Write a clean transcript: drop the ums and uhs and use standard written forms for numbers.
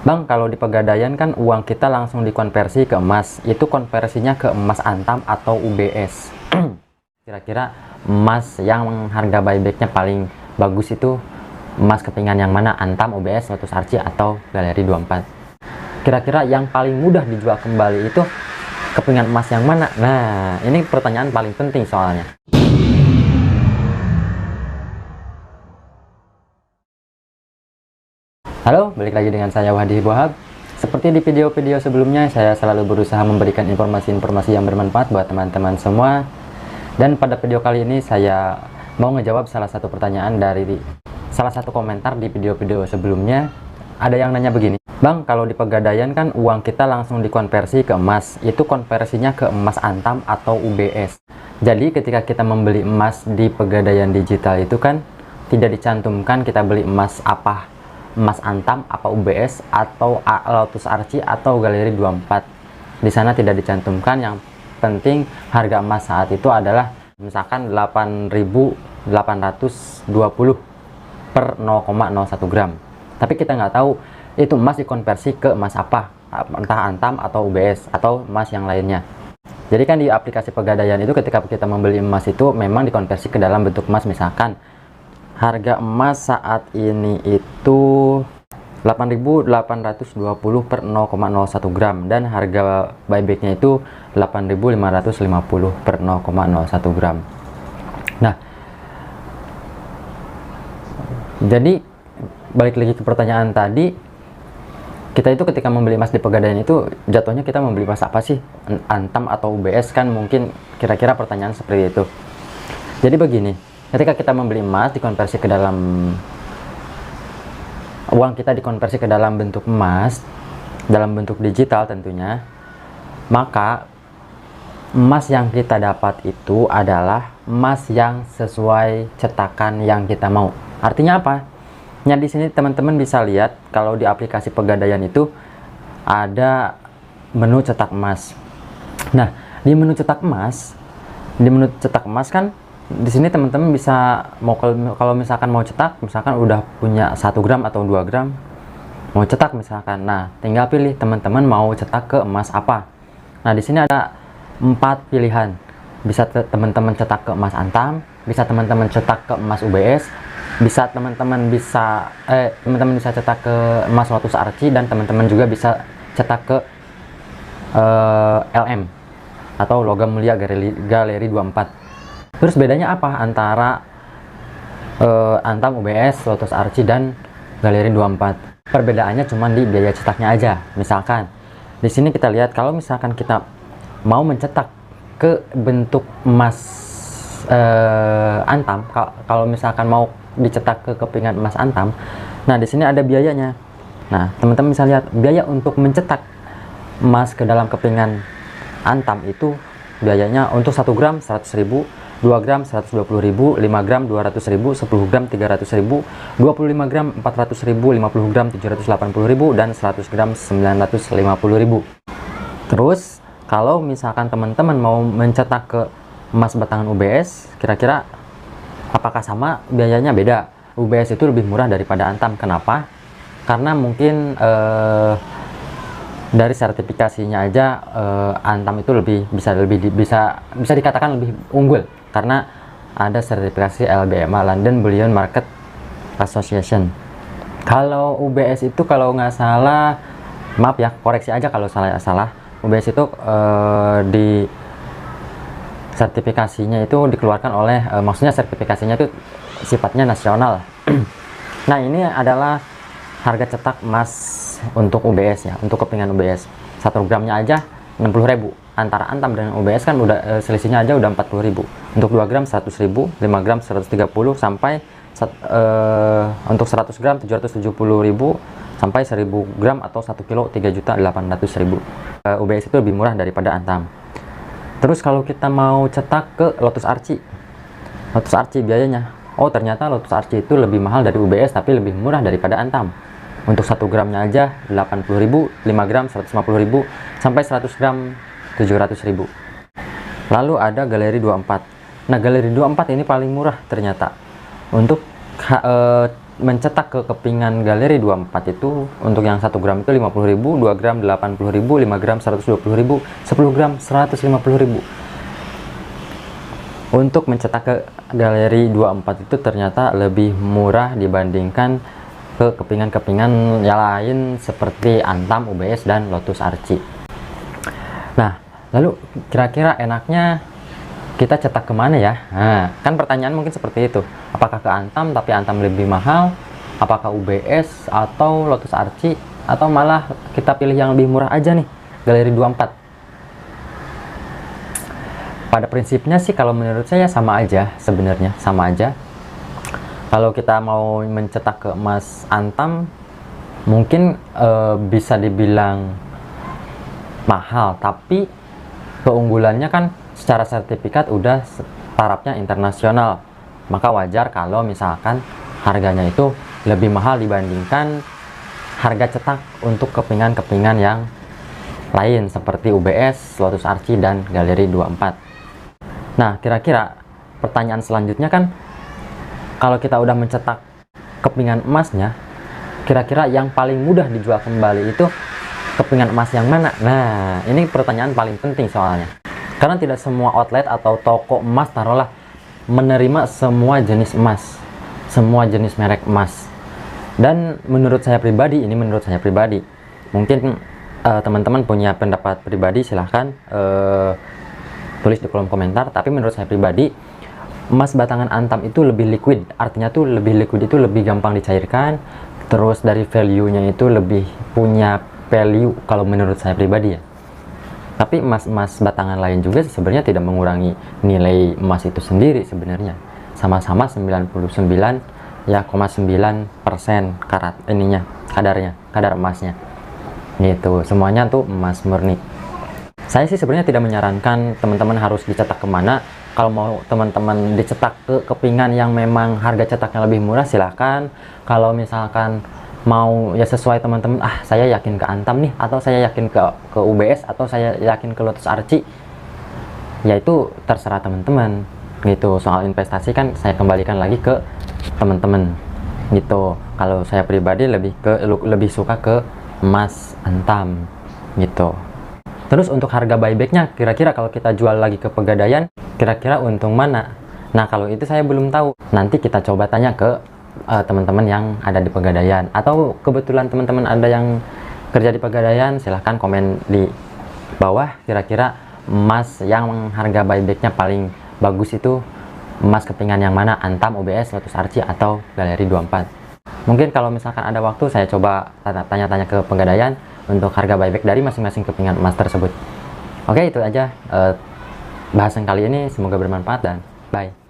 Bang, kalau di Pegadaian kan uang kita langsung dikonversi ke emas. Itu konversinya ke emas antam atau UBS. Kira-kira emas yang harga buybacknya paling bagus itu emas kepingan yang mana? Antam, UBS, Lotus Archie, atau Galeri 24? Kira-kira yang paling mudah dijual kembali itu kepingan emas yang mana? Nah, ini pertanyaan paling penting soalnya. Halo, balik lagi dengan saya Wahdi Bohab. Seperti di video-video sebelumnya, saya selalu berusaha memberikan informasi-informasi yang bermanfaat buat teman-teman semua. Dan pada video kali ini saya mau ngejawab salah satu pertanyaan dari salah satu komentar di video-video sebelumnya. Ada yang nanya begini, Bang, kalau di Pegadaian kan uang kita langsung dikonversi ke emas. Itu konversinya ke emas antam atau UBS. Jadi ketika kita membeli emas di Pegadaian Digital itu kan tidak dicantumkan kita beli emas apa, emas antam apa UBS atau Lotus Archie atau Galeri 24. Di sana tidak dicantumkan. Yang penting harga emas saat itu adalah misalkan 8.820 per 0,01 gram. Tapi kita nggak tahu itu emas dikonversi ke emas apa, entah antam atau UBS atau emas yang lainnya. Jadi kan di aplikasi Pegadaian itu ketika kita membeli emas itu memang dikonversi ke dalam bentuk emas. Misalkan harga emas saat ini itu 8.820 per 0,01 gram dan harga buybacknya itu 8.550 per 0,01 gram. Nah, jadi balik lagi ke pertanyaan tadi, kita itu ketika membeli emas di Pegadaian itu jatuhnya kita membeli emas apa sih, antam atau UBS? Kan mungkin kira-kira pertanyaan seperti itu. Jadi begini, ketika kita membeli emas dikonversi ke dalam uang kita dikonversi ke dalam bentuk emas, dalam bentuk digital tentunya, maka emas yang kita dapat itu adalah emas yang sesuai cetakan yang kita mau. Artinya apa? Nah, di sini teman-teman bisa lihat kalau di aplikasi Pegadaian itu ada menu cetak emas. Nah, di menu cetak emas kan di sini teman-teman bisa kalau misalkan mau cetak, misalkan udah punya 1 gram atau 2 gram mau cetak misalkan. Nah, tinggal pilih teman-teman mau cetak ke emas apa. Nah, di sini ada 4 pilihan. Bisa teman-teman cetak ke emas antam, bisa teman-teman cetak ke emas UBS, bisa teman-teman bisa cetak ke emas Lotus Archie, dan teman-teman juga bisa cetak ke LM atau logam mulia Galeri 24. Terus bedanya apa antara antam, UBS, Lotus Archie, dan Galeri 24? Perbedaannya cuma di biaya cetaknya aja. Misalkan di sini kita lihat kalau misalkan kita mau mencetak ke bentuk emas antam, kalau misalkan mau dicetak ke kepingan emas antam, nah di sini ada biayanya. Nah, teman-teman bisa lihat biaya untuk mencetak emas ke dalam kepingan antam itu biayanya untuk 1 gram 100.000, 2 gram 120.000, 5 gram 200.000, 10 gram 300.000, 25 gram 400.000, 50 gram 780.000, dan 100 gram 950.000. Terus kalau misalkan teman-teman mau mencetak ke emas batangan UBS, kira-kira apakah sama? Biayanya beda. UBS itu lebih murah daripada antam. Kenapa? Karena mungkin dari sertifikasinya aja antam itu bisa dikatakan lebih unggul karena ada sertifikasi LBMA, London Bullion Market Association. Kalau UBS itu kalau nggak salah, maaf ya, koreksi aja kalau salah. UBS itu di sertifikasinya itu dikeluarkan oleh maksudnya sertifikasinya itu sifatnya nasional. Nah, ini adalah harga cetak emas untuk UBS ya, untuk kepingan UBS. 1 gramnya aja 60.000. Antara antam dan UBS kan udah selisihnya aja udah 40.000. Untuk 2 gram 100.000, 5 gram 130, sampai untuk 100 gram 770.000, sampai 1000 gram atau 1 kilo 3.800.000. UBS itu lebih murah daripada antam. Terus kalau kita mau cetak ke Lotus Archie biayanya, oh ternyata Lotus Archie itu lebih mahal dari UBS tapi lebih murah daripada antam. Untuk 1 gramnya aja 80.000, 5 gram 150.000, sampai 100 gram 700.000. Lalu ada Galeri 24. Nah, Galeri 24 ini paling murah ternyata. Untuk mencetak ke kepingan galeri 24 itu untuk yang 1 gram itu 50.000, 2 gram 80.000, 5 gram 120.000, 10 gram 150.000. Untuk mencetak ke galeri 24 itu ternyata lebih murah dibandingkan ke kepingan-kepingan yang lain seperti Antam, UBS, dan Lotus Archie. Nah, lalu kira-kira enaknya kita cetak kemana ya? Nah, kan pertanyaan mungkin seperti itu. Apakah ke Antam tapi Antam lebih mahal? Apakah UBS atau Lotus Archie? Atau malah kita pilih yang lebih murah aja nih, galeri 24? Pada prinsipnya sih kalau menurut saya sama aja sebenarnya, sama aja. Kalau kita mau mencetak ke emas Antam mungkin bisa dibilang mahal, tapi keunggulannya kan secara sertifikat udah tarafnya internasional, maka wajar kalau misalkan harganya itu lebih mahal dibandingkan harga cetak untuk kepingan-kepingan yang lain seperti UBS, Lotus Archie, dan galeri 24. Nah, kira-kira pertanyaan selanjutnya kan, kalau kita udah mencetak kepingan emasnya, kira-kira yang paling mudah dijual kembali itu kepingan emas yang mana? Nah, ini pertanyaan paling penting soalnya. Karena tidak semua outlet atau toko emas taruhlah menerima semua jenis emas, semua jenis merek emas. Dan menurut saya pribadi, mungkin teman-teman punya pendapat pribadi, silahkan tulis di kolom komentar. Tapi menurut saya pribadi, emas batangan Antam itu lebih liquid, artinya tuh lebih liquid itu lebih gampang dicairkan, terus dari value-nya itu lebih punya value kalau menurut saya pribadi ya. Tapi emas-emas batangan lain juga sebenarnya tidak mengurangi nilai emas itu sendiri sebenarnya. Sama-sama 99,9% karat ininya, kadar emasnya. Gitu, semuanya tuh emas murni. Saya sih sebenarnya tidak menyarankan teman-teman harus dicetak kemana. Kalau mau teman-teman dicetak ke kepingan yang memang harga cetaknya lebih murah, silahkan. Kalau misalkan mau ya sesuai teman-teman, saya yakin ke Antam nih, atau saya yakin ke UBS, atau saya yakin ke Lotus Archie, ya itu terserah teman-teman gitu. Soal investasi kan saya kembalikan lagi ke teman-teman gitu. Kalau saya pribadi lebih suka ke emas Antam gitu. Terus untuk harga buybacknya, kira-kira kalau kita jual lagi ke Pegadaian, kira-kira untung mana? Nah, kalau itu saya belum tahu. Nanti kita coba tanya ke teman-teman yang ada di Pegadaian, atau kebetulan teman-teman ada yang kerja di Pegadaian, silahkan komen di bawah kira-kira emas yang harga buybacknya paling bagus itu emas kepingan yang mana, Antam, UBS, Lotus Archie, atau galeri 24. Mungkin kalau misalkan ada waktu saya coba tanya-tanya ke Pegadaian untuk harga buyback dari masing-masing kepingan emas tersebut. Oke, itu aja bahasan kali ini, semoga bermanfaat dan bye.